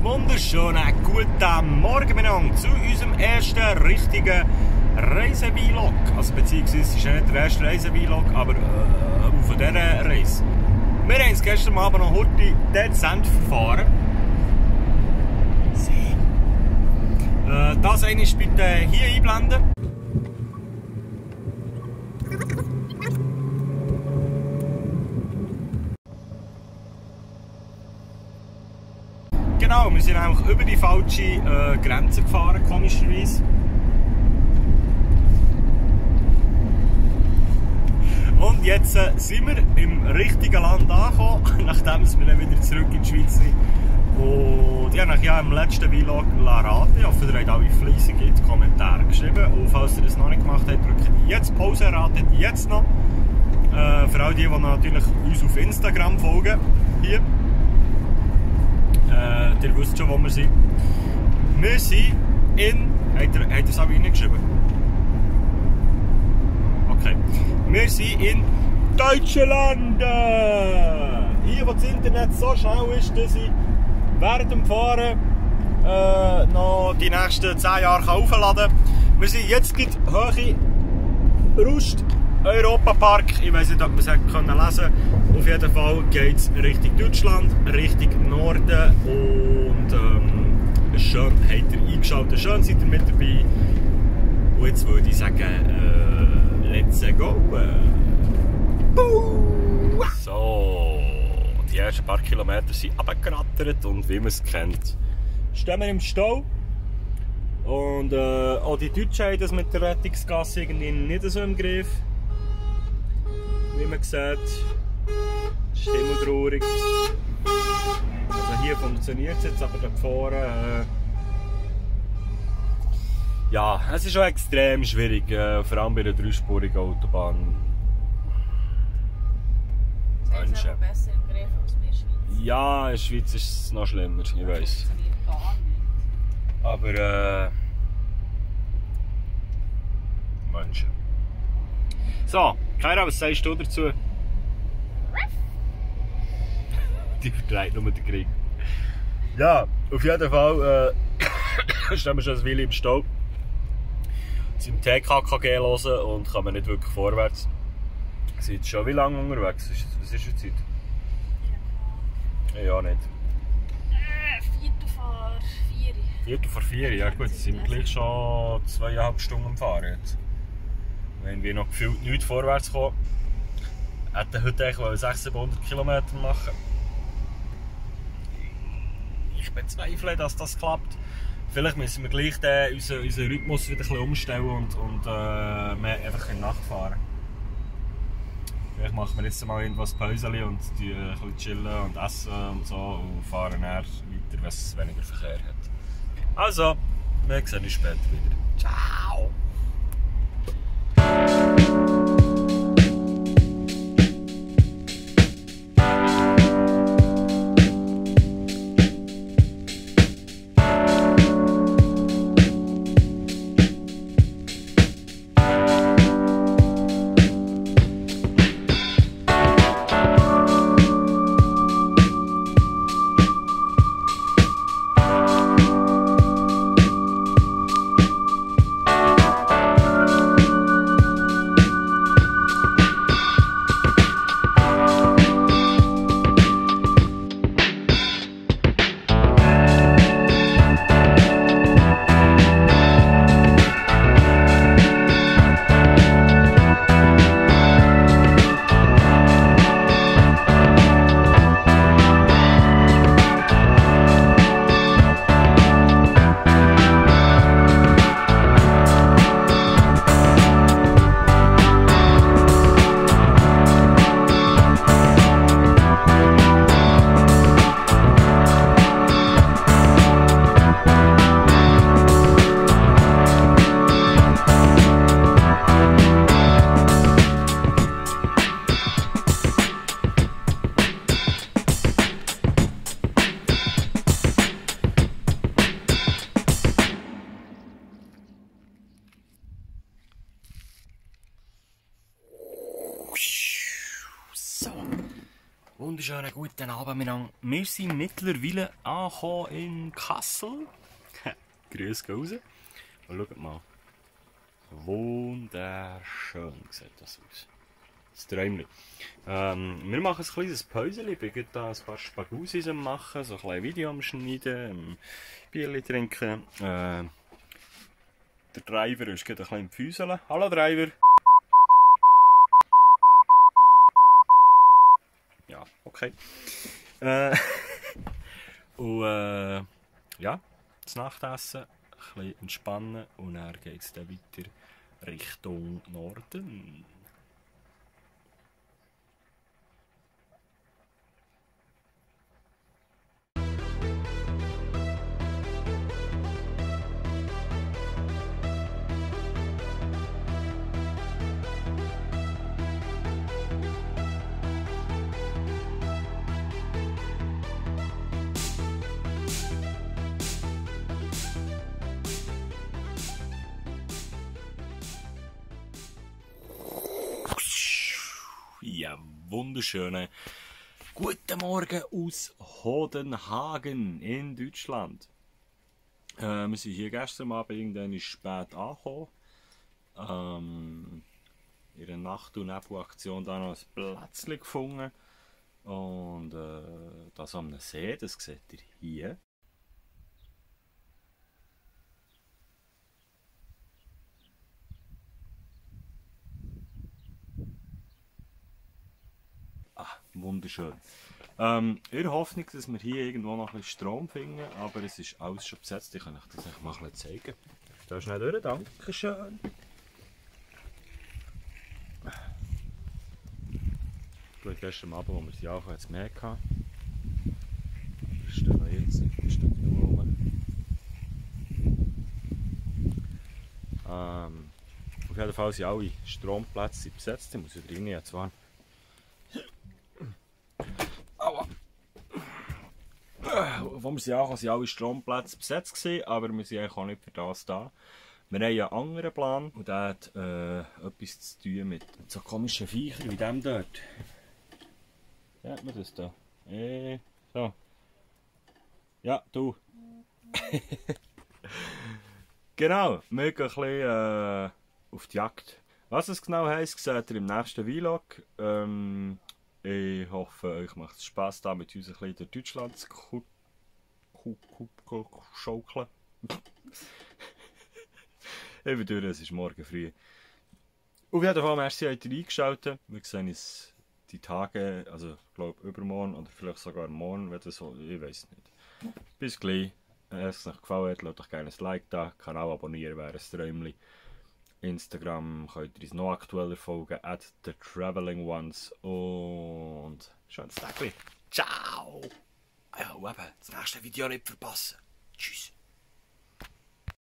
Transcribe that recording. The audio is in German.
wunderschönen guten Morgen miteinander zu unserem ersten richtigen Reisevlog. Also beziehungsweise es ist ja nicht der erste Reisevlog, aber von dieser Reise. Wir haben uns gestern Abend noch heute dezent verfahren. Das eine ist bitte hier einblenden. Genau, wir sind einfach über die falsche Grenze gefahren, komischerweise. Und jetzt sind wir im richtigen Land angekommen, nachdem wir dann wieder zurück in die Schweiz sind. Und ich habe euch ja im letzten Vlog raten. Ich hoffe, ihr habt alle fleissig in die Kommentare geschrieben. Und falls ihr das noch nicht gemacht habt, drückt jetzt Pause, ratet jetzt noch. Für all die natürlich uns auf Instagram folgen. Hier. Ihr wisst schon, wo wir sind. Wir sind in... Habt ihr es auch reingeschrieben? Okay. Wir sind in Deutschland! Hier, wo das Internet so schnell ist, dass ich während dem Fahren noch die nächsten 10 Jahre aufladen kann. Wir sind jetzt in Höhe Rust Europapark. Ich weiß nicht, ob man es lesen konnte. Auf jeden Fall geht es Richtung Deutschland, Richtung Norden. Und schön habt ihr eingeschaltet, schön seid ihr mit dabei. Und jetzt würde ich sagen, let's go! So, die ersten paar Kilometer sind runtergerattert und wie man es kennt, stehen wir im Stau. Und auch die Deutschen haben das mit der Rettungsgasse irgendwie nicht so im Griff. Wie man sieht, ist himmeltraurig. Also hier funktioniert es jetzt, aber da vorne ja, es ist schon extrem schwierig, vor allem bei einer dreispurigen Autobahn. Das ist aber besser im Griff als wir in der Schweiz. Ja, in der Schweiz ist es noch schlimmer, ich weiß. Das funktioniert gar nicht. Aber Menschen. So, Kaira, was sagst du dazu? Die vertreibt nur den Krieg. Ja, auf jeden Fall stehen wir schon ein Weile im Stau. Sind im TKKG hören und kann man nicht wirklich vorwärts. Seid schon wie lange unterwegs? Was ist die Zeit? Ja, nicht. 4:04. 4:04, ja gut, sind wir gleich schon 2,5 Stunden am Fahren jetzt. Wenn wir noch gefühlt nichts vorwärts kommen, hätten heute eigentlich 600 Kilometer machen. Ich bezweifle, dass das klappt. Vielleicht müssen wir gleich unseren Rhythmus wieder ein bisschen umstellen und mehr einfach in die Nacht fahren. Vielleicht machen wir jetzt mal irgendwas Päuschen und die ein bisschen chillen und essen und so und fahren dann weiter, wenn es weniger Verkehr hat. Also, wir sehen uns später wieder. Ciao! Wunderschönen guten Abend miteinander. Wir sind mittlerweile angekommen in Kassel. Grüß raus. Und schaut mal. Wunderschön sieht das aus. Das Träumchen. Wir machen ein kleines Päuschen. Ich bin da ein paar Spagusis am machen, so ein kleines Video am Schneiden, Bierchen trinken. Der Driver ist gerade ein bisschen im Füßeln. Hallo Driver! Ja, okay. Ja, das Nachtessen, ein bisschen entspannen und dann geht es dann weiter Richtung Norden. Ja, wunderschönen guten Morgen aus Hodenhagen in Deutschland. Wir sind hier gestern Abend irgendwann spät angekommen. In einer Nacht- und Nebelaktion da noch ein Plätzchen gefunden. Und das am See, das seht ihr hier. Wunderschön. In der Hoffnung, dass wir hier irgendwo noch ein bisschen Strom finden, aber es ist alles schon besetzt. Ich kann euch das mal ein bisschen zeigen. Da schnell durch, danke schön. Gut, gestern Abend, wo wir sie auch jetzt mehr hatten. Wir stehen jetzt ein Stück rum. Auf jeden Fall sind alle Stromplätze besetzt. Ich muss wieder rein jetzt warten. Wo wir sind angekommen, sind alle Stromplätze besetzt gewesen, aber wir sind eigentlich auch nicht für das da. Wir haben einen anderen Plan und der hat etwas zu tun mit so komischen Viechern wie dem dort. Wie hat man das da? So. Ja, du. Genau, wir gehen ein bisschen auf die Jagd. Was es genau heisst, seht ihr im nächsten Vlog. Ich hoffe, euch macht es Spass, da mit uns ein bisschen durch Deutschland zu schaukeln. Ich bin durch, es ist morgen früh. Auf jeden Fall, merci, dass ihr eingeschaltet. Wir sehen uns die Tage, also ich glaube übermorgen oder vielleicht sogar morgen, wenn das so, ich weiß nicht. Bis gleich. Wenn es euch gefallen hat, lasst doch gerne ein Like da, Kanal abonnieren wäre ein Träumchen. Instagram könnt ihr uns noch aktueller folgen, @thetravelingones und schönes Tag. Ciao! Ja, eben, das nächste Video nicht verpassen. Tschüss!